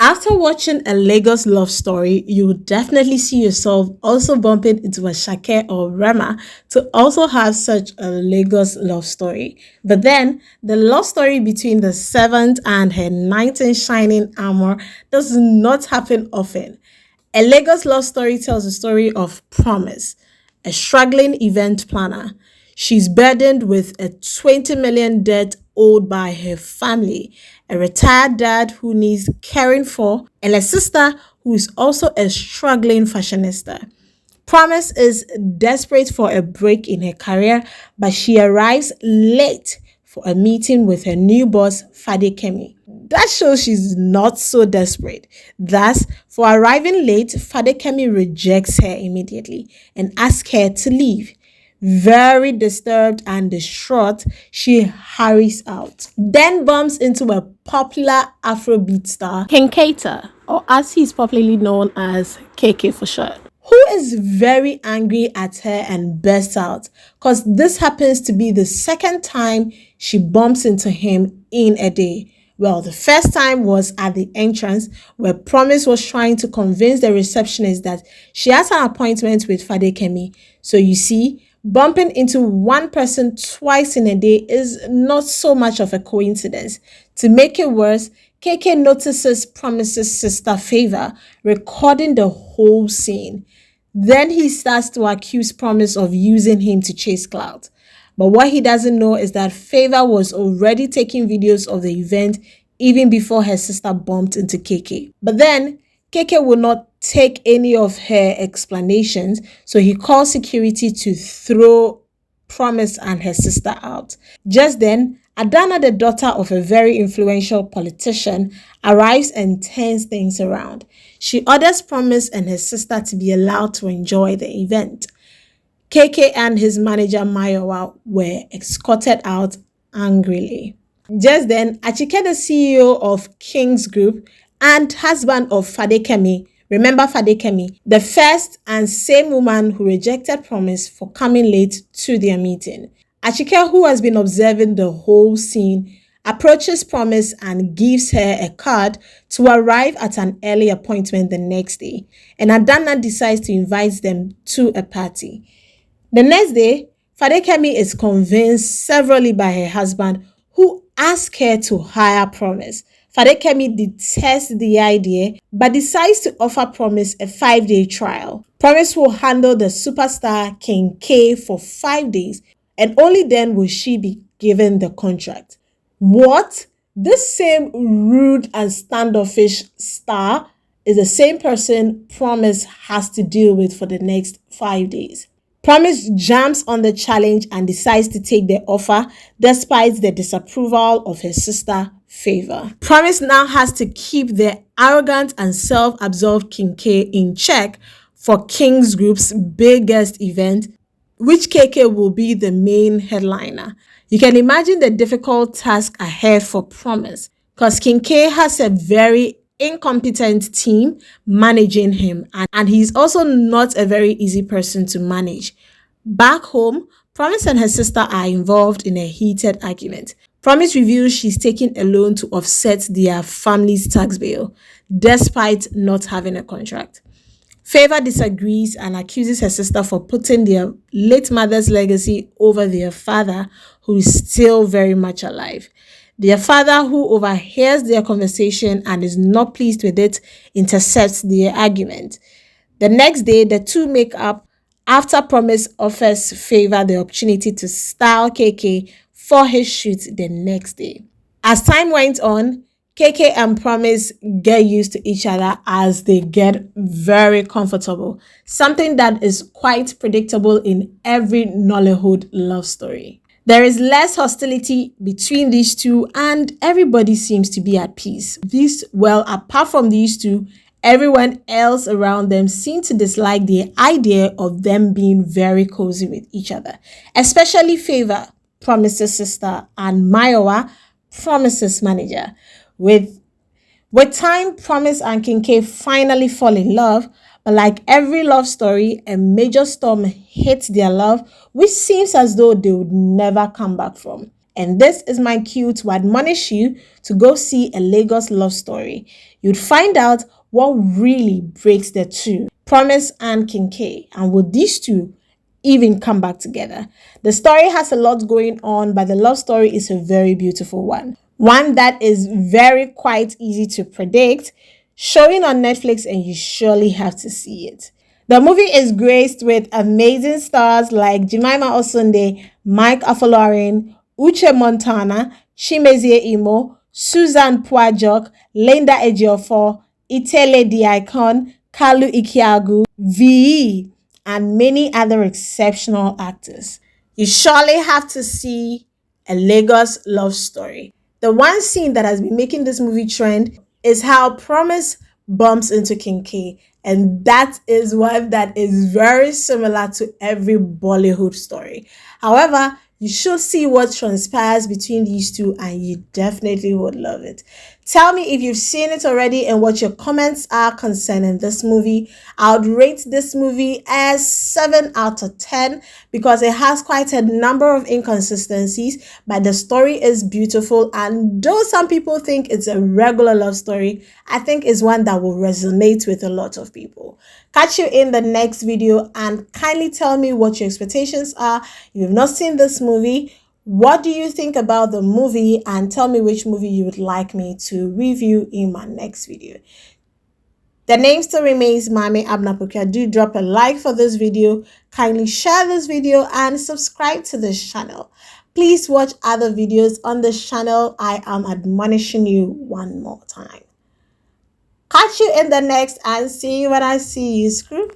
After watching a Lagos love story, you would definitely see yourself also bumping into a Shake or Rema to also have such a Lagos love story. But then, the love story between the seventh and her knight in shining armor does not happen often. A Lagos love story tells the story of Promise, a struggling event planner. She's burdened with a 20 million debt owed by her family, a retired dad who needs caring for, and a sister who is also a struggling fashionista. Promise is desperate for a break in her career, but she arrives late for a meeting with her new boss, Fadekemi. That shows she's not so desperate. Thus, for arriving late, Fadekemi rejects her immediately and asks her to leave. Very disturbed and distraught, she hurries out. Then bumps into a popular Afrobeat star, King Kator, or as he's popularly known as KK for short, who is very angry at her and bursts out because this happens to be the second time she bumps into him in a day. Well, the first time was at the entrance where Promise was trying to convince the receptionist that she has an appointment with Fadekemi. So you see, bumping into one person twice in a day is not so much of a coincidence. To make it worse, KK notices Promise's sister Favour recording the whole scene. Then he starts to accuse Promise of using him to chase clout. But what he doesn't know is that Favour was already taking videos of the event even before her sister bumped into KK. But then KK will not take any of her explanations, so he calls security to throw Promise and her sister out. Just then, Adana, the daughter of a very influential politician, arrives and turns things around. She orders Promise and her sister to be allowed to enjoy the event. KK and his manager Mayowa were escorted out angrily. Just then, Achike, the CEO of King's Group and husband of Fadekemi, remember Fadekemi, the first and same woman who rejected Promise for coming late to their meeting. Achike, who has been observing the whole scene, approaches Promise and gives her a card to arrive at an early appointment the next day. And Adana decides to invite them to a party. The next day, Fadekemi is convinced severally by her husband, who asks her to hire Promise. Fadekemi detests the idea but decides to offer Promise a 5-day trial. Promise will handle the superstar King K for 5 days, and only then will she be given the contract. What? This same rude and standoffish star is the same person Promise has to deal with for the next 5 days. Promise jumps on the challenge and decides to take the offer despite the disapproval of her sister, Favour. Promise now has to keep the arrogant and self-absorbed King K in check for King's Group's biggest event, which KK will be the main headliner. You can imagine the difficult task ahead for Promise because King K has a very incompetent team managing him, and he's also not a very easy person to manage. Back home, Promise and her sister are involved in a heated argument. Promise reveals she's taking a loan to offset their family's tax bill, despite not having a contract. Favour disagrees and accuses her sister for putting their late mother's legacy over their father, who is still very much alive. Their father, who overhears their conversation and is not pleased with it, intercepts their argument. The next day, the two make up after Promise offers Favour the opportunity to style KK for his shoot the next day. As time went on, KK and Promise get used to each other as they get very comfortable, something that is quite predictable in every Nollywood love story. There is less hostility between these two and everybody seems to be at peace. Apart from these two, everyone else around them seems to dislike the idea of them being very cozy with each other, especially Favour, Promise's sister, and Mayowa, Promise's manager. With time, Promise and King K finally fall in love, but like every love story, a major storm hits their love, which seems as though they would never come back from. And this is my cue to admonish you to go see A Lagos Love Story. You'd find out what really breaks the two, Promise and King K, and will these two even come back together? The story has a lot going on, but the love story is a very beautiful one. One that is very quite easy to predict, showing on Netflix, and you surely have to see it. The movie is graced with amazing stars like Jemima Osunde, Mike Afolarin, Uche Montana, Chimezie Imo, Susan Pwajok, Linda Ejiofor, Itele the Icon, Kalu Ikeagwu, VE, and many other exceptional actors. You surely have to see A Lagos Love Story. The one scene that has been making this movie trend is how Promise bumps into King K. And that is one that is very similar to every Bollywood story. However, you should see what transpires between these two and you definitely would love it. Tell me if you've seen it already and what your comments are concerning this movie. I would rate this movie as 7 out of 10 because it has quite a number of inconsistencies, but the story is beautiful. And though some people think it's a regular love story, I think it's one that will resonate with a lot of people. Catch you in the next video and kindly tell me what your expectations are. If you've not seen this movie, what do you think about the movie, and tell me which movie you would like me to review in my next video. The name still remains Mami Abnapukia. Do drop a like for this video, kindly share this video and subscribe to this channel. Please watch other videos on this channel. I am admonishing you one more time. Catch you in the next and see you when I see you. Screw.